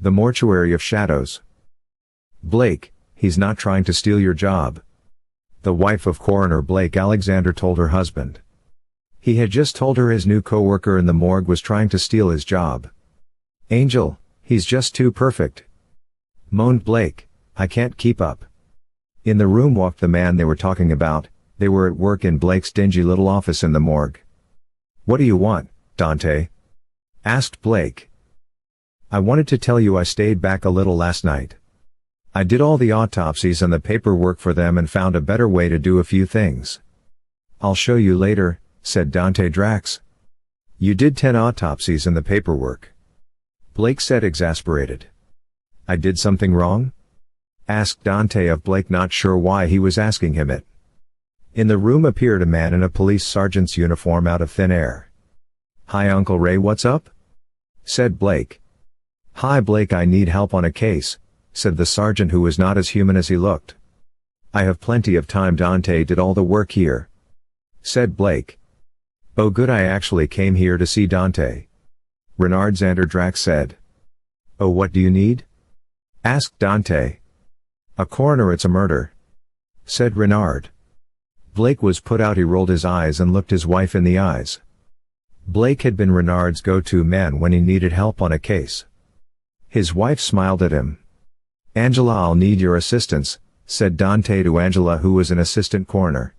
The Mortuary of Shadows. Blake, he's not trying to steal your job. The wife of Coroner Blake Alexander told her husband. He had just told her his new co-worker in the morgue was trying to steal his job. Angel, he's just too perfect. Moaned Blake, I can't keep up. In the room walked the man they were talking about. They were at work in Blake's dingy little office in the morgue. What do you want, Dante? Asked Blake. I wanted to tell you I stayed back a little last night. I did all the autopsies and the paperwork for them and found a better way to do a few things. I'll show you later, said Dante Drax. You did 10 autopsies and the paperwork. Blake said, exasperated. I did something wrong? Asked Dante of Blake, not sure why he was asking him it. In the room appeared a man in a police sergeant's uniform out of thin air. Hi Uncle Ray, what's up? Said Blake. Hi Blake, I need help on a case, said the sergeant, who was not as human as he looked. I have plenty of time. Dante did all the work here, said Blake. Oh good, I actually came here to see Dante, Renard Xander Drax said. Oh, what do you need? Asked Dante. A coroner, it's a murder, said Renard. Blake was put out. He rolled his eyes and looked his wife in the eyes. Blake had been Renard's go-to man when he needed help on a case. His wife smiled at him. Angela, I'll need your assistance, said Dante to Angela, who was an assistant coroner.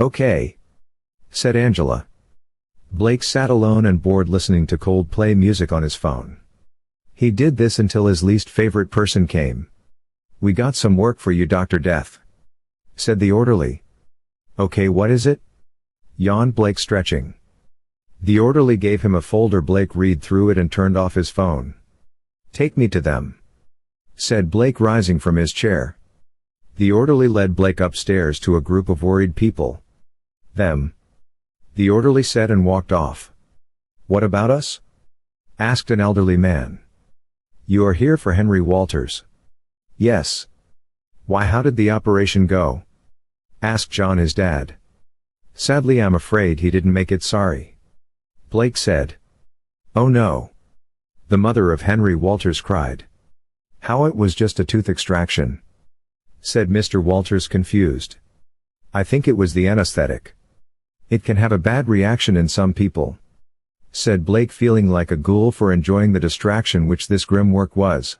Okay, said Angela. Blake sat alone and bored, listening to Coldplay music on his phone. He did this until his least favorite person came. We got some work for you, Dr. Death, said the orderly. Okay, what is it? Yawned Blake, stretching. The orderly gave him a folder. Blake read through it and turned off his phone. Take me to them, said Blake, rising from his chair. The orderly led Blake upstairs to a group of worried people. Them, the orderly said, and walked off. What about us? Asked an elderly man. You are here for Henry Walters. Yes. Why, how did the operation go? Asked John, his dad. Sadly, I'm afraid he didn't make it. Sorry, Blake said. Oh no, the mother of Henry Walters cried. How, it was just a tooth extraction, said Mr. Walters, confused. I think it was the anesthetic. It can have a bad reaction in some people, said Blake, feeling like a ghoul for enjoying the distraction which this grim work was.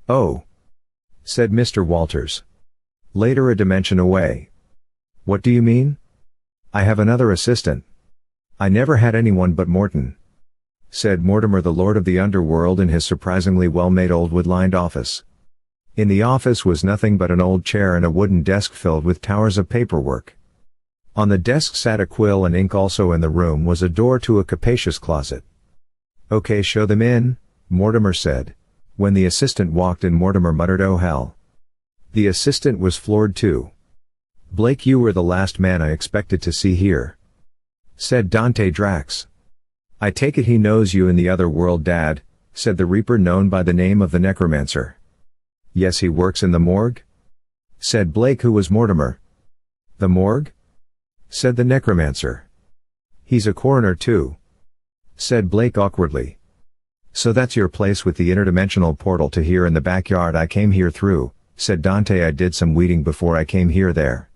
Oh, said Mr. Walters. Later, a dimension away. What do you mean? I have another assistant. I never had anyone but Morton, said Mortimer, the lord of the underworld, in his surprisingly well-made old wood-lined office. In the office was nothing but an old chair and a wooden desk filled with towers of paperwork. On the desk sat a quill and ink. Also in the room was a door to a capacious closet. Okay, show them in, Mortimer said. When the assistant walked in, Mortimer muttered, oh hell. The assistant was floored too. Blake, you were the last man I expected to see here, said Dante Drax. I take it he knows you in the other world, Dad, said the Reaper, known by the name of the Necromancer. Yes, he works in the morgue, said Blake, who was Mortimer. The morgue? Said the Necromancer. He's a coroner too, said Blake awkwardly. So that's your place with the interdimensional portal to here in the backyard I came here through, said Dante. I did some weeding before I came here. There.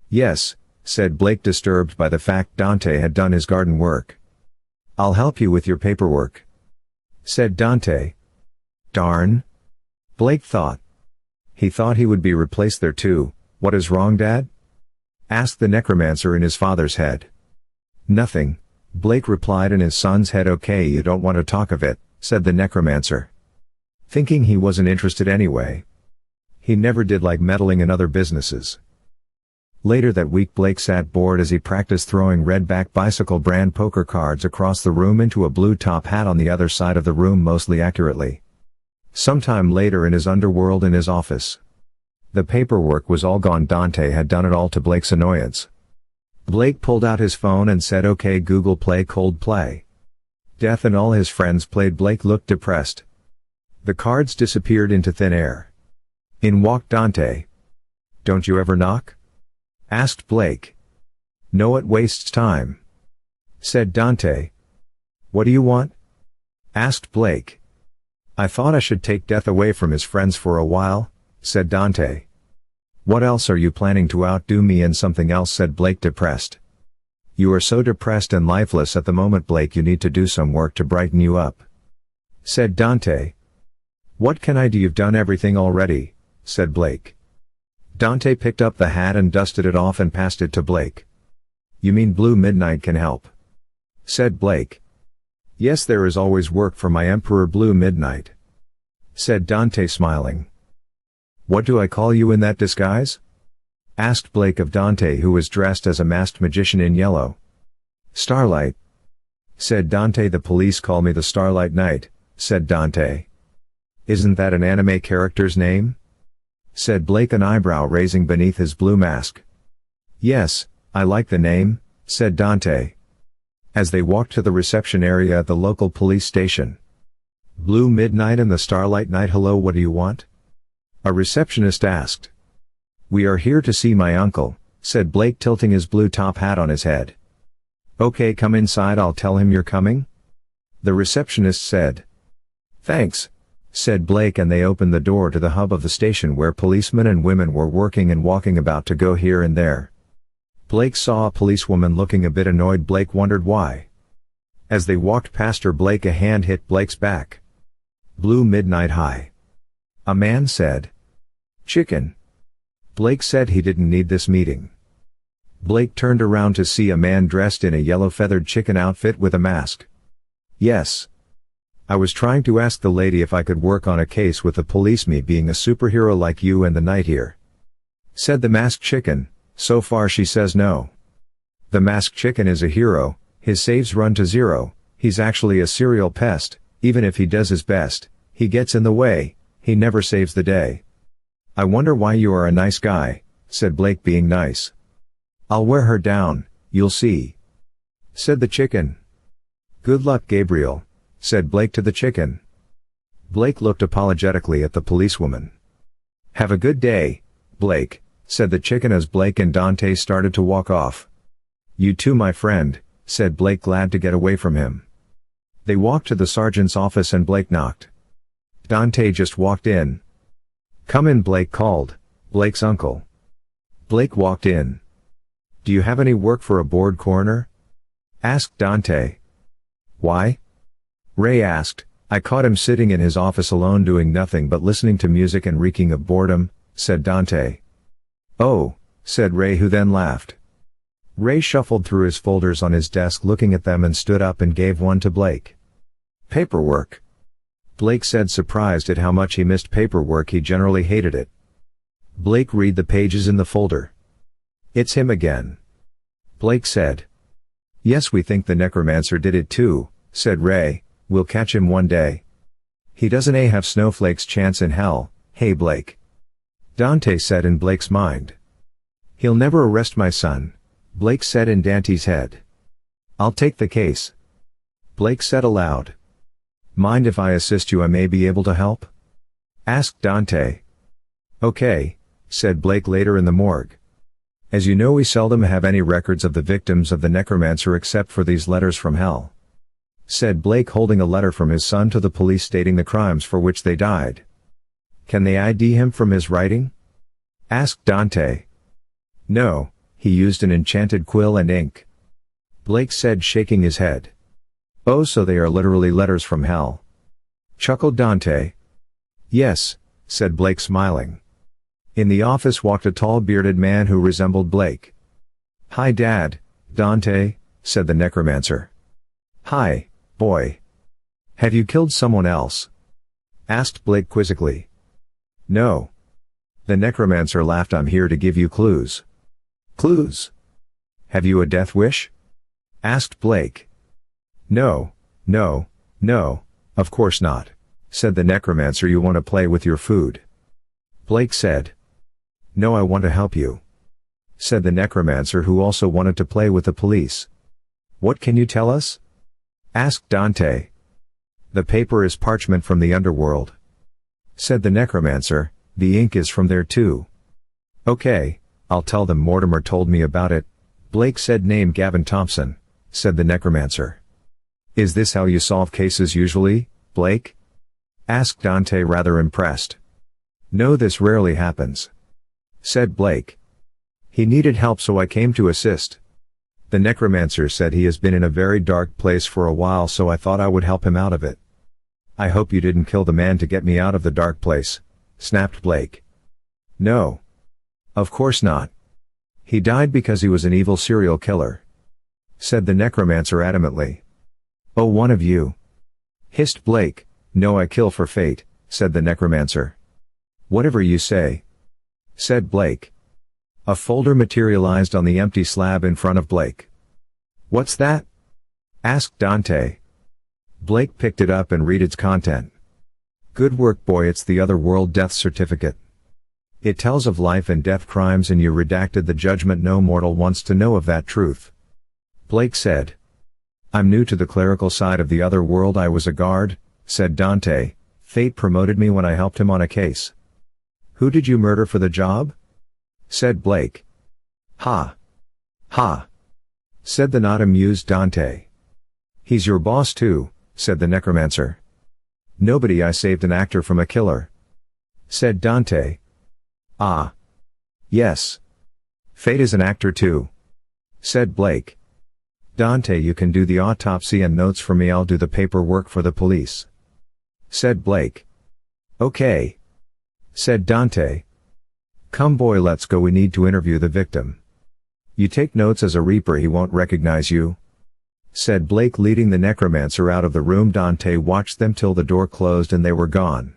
Yes, said Blake, disturbed by the fact Dante had done his garden work. I'll help you with your paperwork, said Dante. Darn, Blake thought. He thought he would be replaced there too. What is wrong, Dad? Asked the Necromancer in his father's head. Nothing, Blake replied in his son's head. Okay, you don't want to talk of it, said the Necromancer, thinking he wasn't interested anyway. He never did like meddling in other businesses. Later that week, Blake sat bored as he practiced throwing Redback Bicycle brand poker cards across the room into a blue top hat on the other side of the room, mostly accurately. Sometime later, in his underworld, in his office, the paperwork was all gone. Dante had done it all, to Blake's annoyance. Blake pulled out his phone and said, okay Google, play Coldplay. Death and all his friends played. Blake looked depressed. The cards disappeared into thin air. In walked Dante. Don't you ever knock? Asked Blake. No, it wastes time, said Dante. What do you want? Asked Blake. I thought I should take death away from his friends for a while, said Dante. What else are you planning to outdo me in? Something else, said Blake, depressed. You are so depressed and lifeless at the moment, Blake. You need to do some work to brighten you up, said Dante. What can I do? You've done everything already, said Blake. Dante picked up the hat and dusted it off and passed it to Blake. You mean Blue Midnight can help, said Blake. Yes, there is always work for my Emperor Blue Midnight, said Dante, smiling. What do I call you in that disguise? Asked Blake of Dante, who was dressed as a masked magician in yellow. Starlight, said Dante. The police call me the Starlight Knight, said Dante. Isn't that an anime character's name? Said Blake, an eyebrow raising beneath his blue mask. Yes, I like the name, said Dante. As they walked to the reception area at the local police station. Blue Midnight and the Starlight Knight. Hello, what do you want? A receptionist asked. We are here to see my uncle, said Blake, tilting his blue top hat on his head. Okay, come inside, I'll tell him you're coming, the receptionist said. Thanks, said Blake, and they opened the door to the hub of the station where policemen and women were working and walking about to go here and there. Blake saw a policewoman looking a bit annoyed. Blake wondered why. As they walked past her, Blake, a hand hit Blake's back. Blue Midnight, hi, a man said. Chicken. Blake said he didn't need this meeting. Blake turned around to see a man dressed in a yellow feathered chicken outfit with a mask. Yes. I was trying to ask the lady if I could work on a case with the police, me being a superhero like you and the night here, said the masked chicken. So far she says no. The masked chicken is a hero, his saves run to zero, he's actually a serial pest, even if he does his best, he gets in the way, he never saves the day. I wonder why you are a nice guy, said Blake, being nice. I'll wear her down, you'll see, said the chicken. Good luck, Gabriel, said Blake to the chicken. Blake looked apologetically at the policewoman. Have a good day, Blake, said the chicken as Blake and Dante started to walk off. You too, my friend, said Blake, glad to get away from him. They walked to the sergeant's office and Blake knocked. Dante just walked in. Come in, Blake called, Blake's uncle. Blake walked in. Do you have any work for a bored coroner? Asked Dante. Why? Ray asked. I caught him sitting in his office alone doing nothing but listening to music and reeking of boredom, said Dante. Oh, said Ray, who then laughed. Ray shuffled through his folders on his desk, looking at them, and stood up and gave one to Blake. Paperwork. Blake said, surprised at how much he missed paperwork. He generally hated it. Blake read the pages in the folder. It's him again. Blake said. Yes, we think the necromancer did it too, said Ray. We'll catch him one day. He doesn't have snowflake's chance in hell, hey Blake. Dante said in Blake's mind. He'll never arrest my son, Blake said in Dante's head. I'll take the case. Blake said aloud. Mind if I assist you? I may be able to help? Asked Dante. Okay, said Blake later in the morgue. As you know, we seldom have any records of the victims of the necromancer except for these letters from hell, said Blake, holding a letter from his son to the police stating the crimes for which they died. Can they ID him from his writing? Asked Dante. No, he used an enchanted quill and ink. Blake said, shaking his head. Oh, so they are literally letters from hell, chuckled Dante. Yes, said Blake, smiling. In the office walked a tall bearded man who resembled Blake. Hi Dad, Dante, said the necromancer. Hi, boy. Have you killed someone else? Asked Blake quizzically. No. The necromancer laughed. I'm here to give you clues. Clues? Have you a death wish? Asked Blake. No, of course not, said the necromancer. You want to play with your food? Blake said. No, I want to help you, said the necromancer, who also wanted to play with the police. What can you tell us? Asked Dante. The paper is parchment from the underworld, said the necromancer. The ink is from there too. Okay, I'll tell them. Mortimer told me about it, Blake said. Name Gavin Thompson, said the necromancer. Is this how you solve cases usually, Blake? asked Dante, rather impressed. No, this rarely happens, said Blake. He needed help, so I came to assist. The necromancer said he has been in a very dark place for a while, so I thought I would help him out of it. I hope you didn't kill the man to get me out of the dark place, snapped Blake. No. Of course not. He died because he was an evil serial killer, said the necromancer adamantly. Oh, one of you, hissed Blake. No, I kill for fate, said the necromancer. Whatever you say, said Blake. A folder materialized on the empty slab in front of Blake. What's that? asked Dante. Blake picked it up and read its content. Good work, boy, it's the Otherworld death certificate. It tells of life and death crimes, and you redacted the judgment. No mortal wants to know of that truth, Blake said. I'm new to the clerical side of the Otherworld. I was a guard, said Dante. Fate promoted me when I helped him on a case. Who did you murder for the job? said Blake. Ha! Ha! said the not amused Dante. He's your boss too, said the necromancer. Nobody, I saved an actor from a killer, said Dante. Ah. Yes. Fate is an actor too, said Blake. Dante, you can do the autopsy and notes for me. I'll do the paperwork for the police, said Blake. Okay, said Dante. Come, boy, let's go. We need to interview the victim. You take notes. As a reaper he won't recognize you, said Blake, leading the necromancer out of the room. Dante watched them till the door closed and they were gone.